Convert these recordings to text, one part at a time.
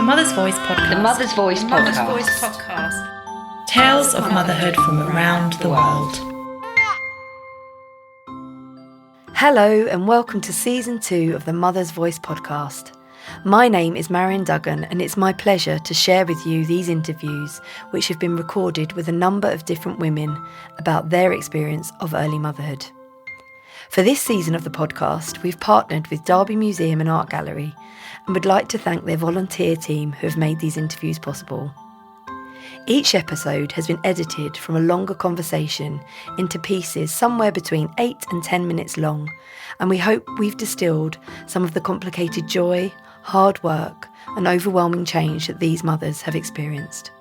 The Mother's Voice Podcast. The Mother's Voice Mother's Podcast. Voice Podcast. Tales of motherhood from around the world. Hello and welcome to Season 2 of the Mother's Voice Podcast. My name is Marion Duggan and it's my pleasure to share with you these interviews which have been recorded with a number of different women about their experience of early motherhood. For this season of the podcast, we've partnered with Derby Museum and Art Gallery and would like to thank their volunteer team who have made these interviews possible. Each episode has been edited from a longer conversation into pieces somewhere between 8 and 10 minutes long, and we hope we've distilled some of the complicated joy, hard work and overwhelming change that these mothers have experienced.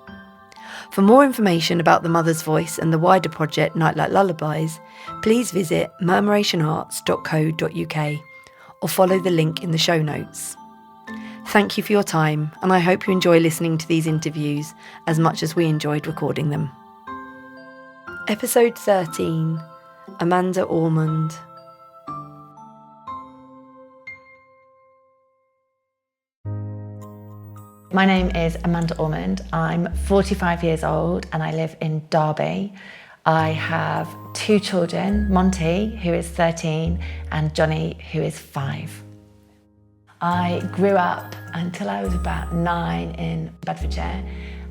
For more information about the Mother's Voice and the wider project Nightlight Lullabies, please visit murmurationarts.co.uk or follow the link in the show notes. Thank you for your time, and I hope you enjoy listening to these interviews as much as we enjoyed recording them. Episode 13, Amanda Ormond. My name is Amanda Ormond. I'm 45 years old and I live in Derby. I have 2 children, Monty, who is 13, and Johnny, who is 5. I grew up until I was about 9 in Bedfordshire,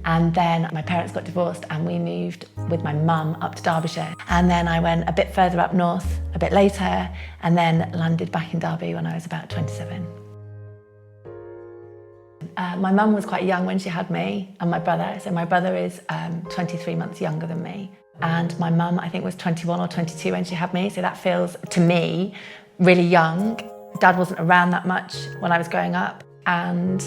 and then my parents got divorced and we moved with my mum up to Derbyshire. And then I went a bit further up north a bit later and then landed back in Derby when I was about 27. My mum was quite young when she had me and my brother. So my brother is 23 months younger than me. And my mum, I think, was 21 or 22 when she had me. So that feels, to me, really young. Dad wasn't around that much when I was growing up. And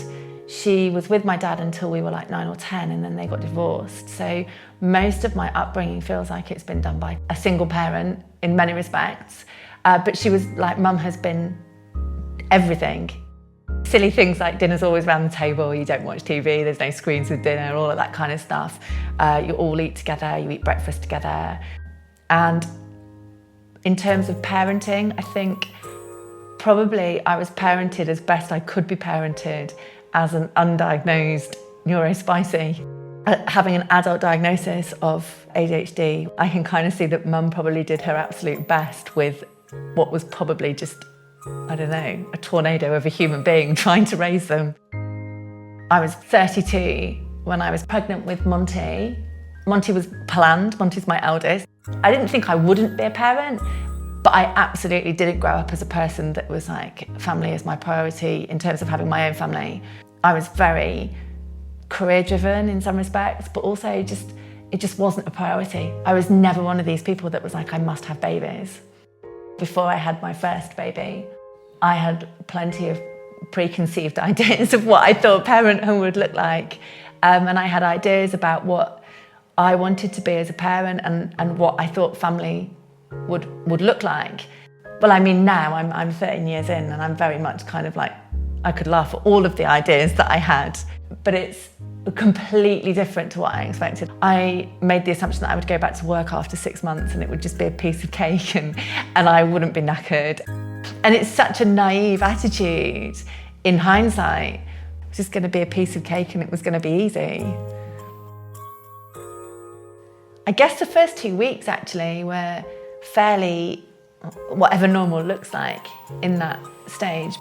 she was with my dad until we were like 9 or 10, and then they got divorced. So most of my upbringing feels like it's been done by a single parent in many respects. But she was like, Mum has been everything. Silly things like dinner's always around the table, you don't watch TV, there's no screens with dinner, all of that kind of stuff. You all eat together, you eat breakfast together. And in terms of parenting, I think probably I was parented as best I could be parented as an undiagnosed neurospicy. Having an adult diagnosis of ADHD, I can kind of see that Mum probably did her absolute best with what was probably just, I don't know, a tornado of a human being trying to raise them. I was 32 when I was pregnant with Monty. Monty was planned, Monty's my eldest. I didn't think I wouldn't be a parent, but I absolutely didn't grow up as a person that was like, family is my priority in terms of having my own family. I was very career driven in some respects, but also it just wasn't a priority. I was never one of these people that was like, I must have babies. Before I had my first baby, I had plenty of preconceived ideas of what I thought parenthood would look like. And I had ideas about what I wanted to be as a parent and what I thought family would look like. Well, I mean, now I'm 13 years in and I'm very much kind of like, I could laugh at all of the ideas that I had, but it's completely different to what I expected. I made the assumption that I would go back to work after 6 months and it would just be a piece of cake and I wouldn't be knackered. And it's such a naive attitude in hindsight. It was just going to be a piece of cake and it was going to be easy. I guess the first 2 weeks actually were fairly whatever normal looks like in that stage.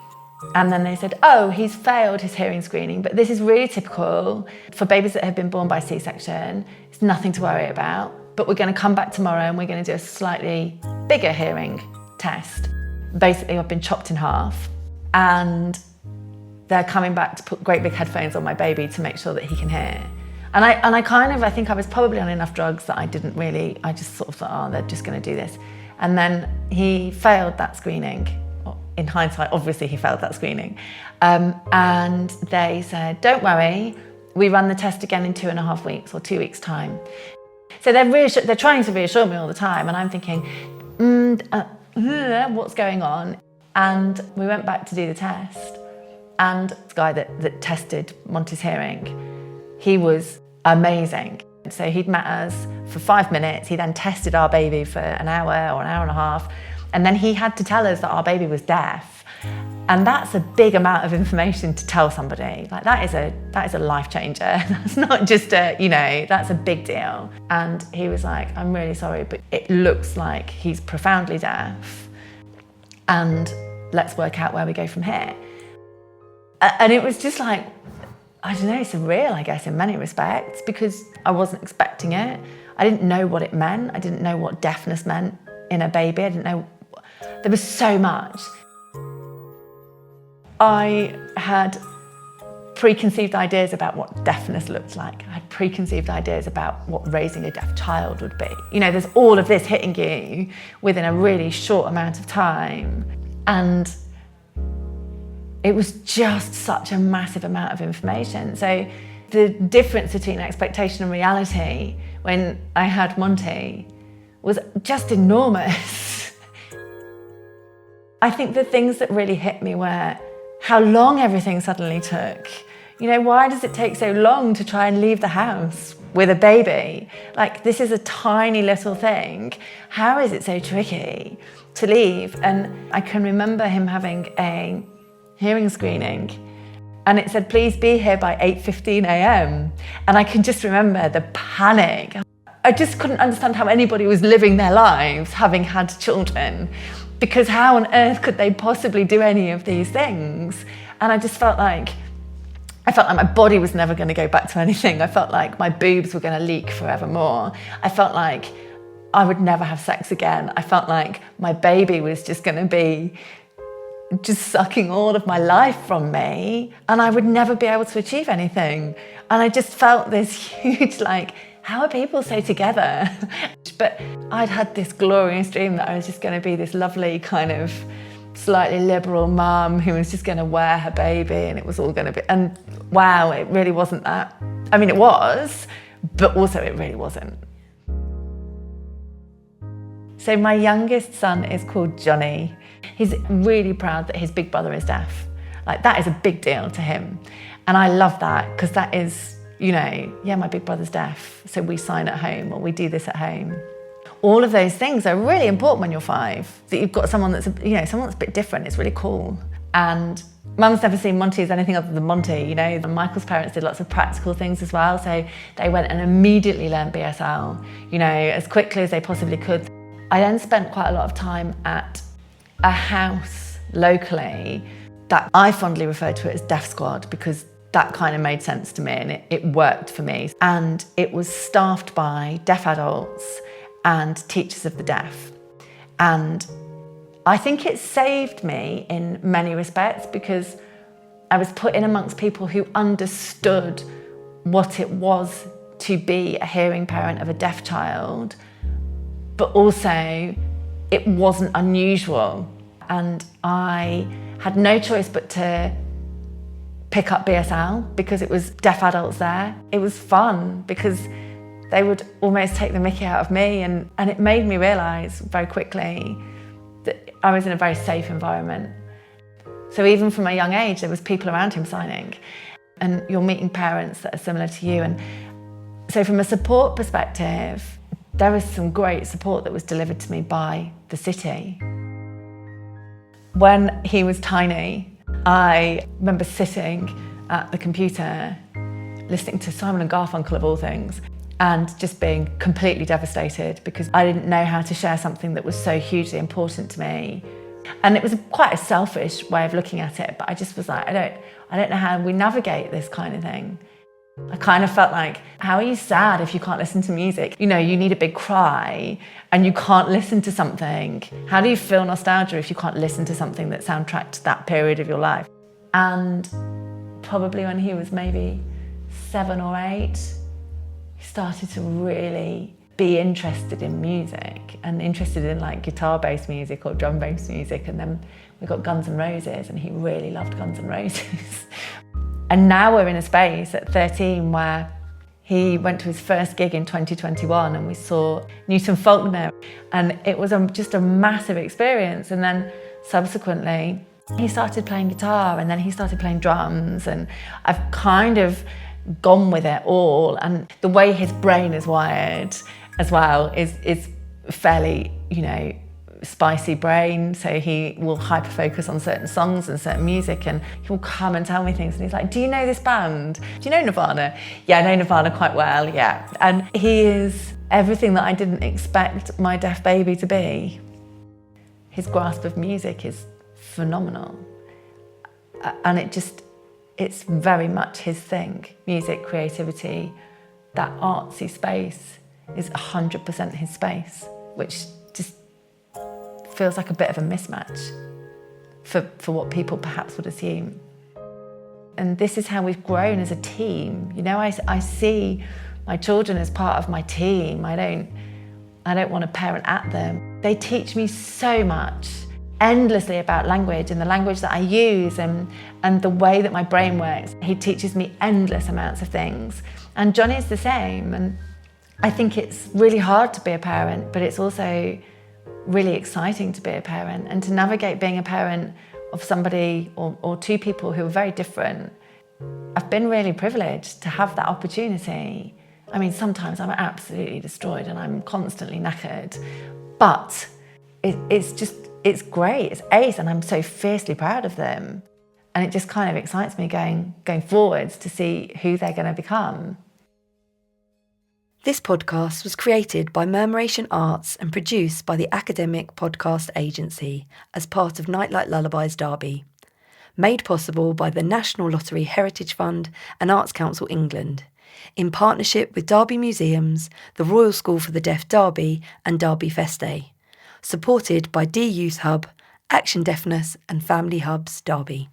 And then they said, oh, he's failed his hearing screening, but this is really typical for babies that have been born by C-section. It's nothing to worry about, but we're going to come back tomorrow and we're going to do a slightly bigger hearing test. Basically, I've been chopped in half and they're coming back to put great big headphones on my baby to make sure that he can hear. And I think I was probably on enough drugs that I just sort of thought, oh, they're just going to do this. And then he failed that screening. In hindsight, obviously he failed that screening. And they said, don't worry, we run the test again in 2.5 weeks or 2 weeks' time. So they're trying to reassure me all the time. And I'm thinking, what's going on? And we went back to do the test. And the guy that tested Monty's hearing, he was amazing. So he'd met us for 5 minutes. He then tested our baby for an hour or an hour and a half. And then he had to tell us that our baby was deaf. And that's a big amount of information to tell somebody. Like that is a life changer. That's not just that's a big deal. And he was like, I'm really sorry, but it looks like he's profoundly deaf. And let's work out where we go from here. And it was just like, I don't know, surreal, I guess, in many respects, because I wasn't expecting it. I didn't know what it meant. I didn't know what deafness meant in a baby. I didn't know. There was so much. I had preconceived ideas about what deafness looked like. I had preconceived ideas about what raising a deaf child would be. There's all of this hitting you within a really short amount of time. And it was just such a massive amount of information. So the difference between expectation and reality when I had Monty was just enormous. I think the things that really hit me were how long everything suddenly took. Why does it take so long to try and leave the house with a baby? Like, this is a tiny little thing. How is it so tricky to leave? And I can remember him having a hearing screening, and it said, please be here by 8:15 a.m. And I can just remember the panic. I just couldn't understand how anybody was living their lives having had children, because how on earth could they possibly do any of these things? And I just felt like my body was never going to go back to anything. I felt like my boobs were going to leak forevermore. I felt like I would never have sex again. I felt like my baby was just going to be just sucking all of my life from me, and I would never be able to achieve anything. And I just felt this huge, how are people so together? But I'd had this glorious dream that I was just going to be this lovely kind of slightly liberal mum who was just going to wear her baby, and it was all going to be, and wow, it really wasn't that. I mean, it was, but also it really wasn't. So my youngest son is called Johnny. He's really proud that his big brother is deaf. That is a big deal to him. And I love that, because that is, my big brother's deaf, so we sign at home, or we do this at home. All of those things are really important when you're 5, that you've got someone that's, someone that's a bit different. It's really cool. And Mum's never seen Monty as anything other than Monty, And Michael's parents did lots of practical things as well. So they went and immediately learned BSL, as quickly as they possibly could. I then spent quite a lot of time at a house locally that I fondly refer to it as Deaf Squad, because that kind of made sense to me, and it worked for me. And it was staffed by deaf adults and teachers of the deaf. And I think it saved me in many respects, because I was put in amongst people who understood what it was to be a hearing parent of a deaf child, but also it wasn't unusual. And I had no choice but to pick up BSL because it was deaf adults there. It was fun because they would almost take the mickey out of me, and it made me realise very quickly that I was in a very safe environment. So even from a young age, there was people around him signing, and you're meeting parents that are similar to you. And so from a support perspective, there was some great support that was delivered to me by the city. When he was tiny, I remember sitting at the computer, listening to Simon and Garfunkel of all things, and just being completely devastated because I didn't know how to share something that was so hugely important to me. And it was quite a selfish way of looking at it, but I just was like, I don't know how we navigate this kind of thing. I kind of felt like, how are you sad if you can't listen to music? You need a big cry and you can't listen to something. How do you feel nostalgia if you can't listen to something that soundtracked that period of your life? And probably when he was maybe 7 or 8, he started to really be interested in music and interested in guitar-based music or drum-based music. And then we got Guns N' Roses, and he really loved Guns N' Roses. And now we're in a space at 13 where he went to his first gig in 2021 and we saw Newton Faulkner, and it was just a massive experience. And then subsequently he started playing guitar, and then he started playing drums, and I've kind of gone with it all. And the way his brain is wired as well is fairly, spicy brain, so he will hyper focus on certain songs and certain music, and he will come and tell me things, and he's like, do you know this band? Do you know Nirvana? Yeah, I know Nirvana quite well, yeah. And he is everything that I didn't expect my deaf baby to be. His grasp of music is phenomenal, and it's very much his thing. Music, creativity, that artsy space is 100% his space, which just feels like a bit of a mismatch for what people perhaps would assume. And this is how we've grown as a team. You know, I see my children as part of my team. I don't want to parent at them. They teach me so much, endlessly, about language and the language that I use and the way that my brain works. He teaches me endless amounts of things. And Johnny's the same. And I think it's really hard to be a parent, but it's also really exciting to be a parent and to navigate being a parent of somebody or two people who are very different. I've been really privileged to have that opportunity. I mean, sometimes I'm absolutely destroyed and I'm constantly knackered, but it's great, it's ace, and I'm so fiercely proud of them. And it just kind of excites me going forwards to see who they're going to become. This podcast was created by Murmuration Arts and produced by the Academic Podcast Agency as part of Nightlight Lullabies Derby. Made possible by the National Lottery Heritage Fund and Arts Council England, in partnership with Derby Museums, the Royal School for the Deaf Derby and Derby Feste. Supported by D Youth Hub, Action Deafness and Family Hubs Derby.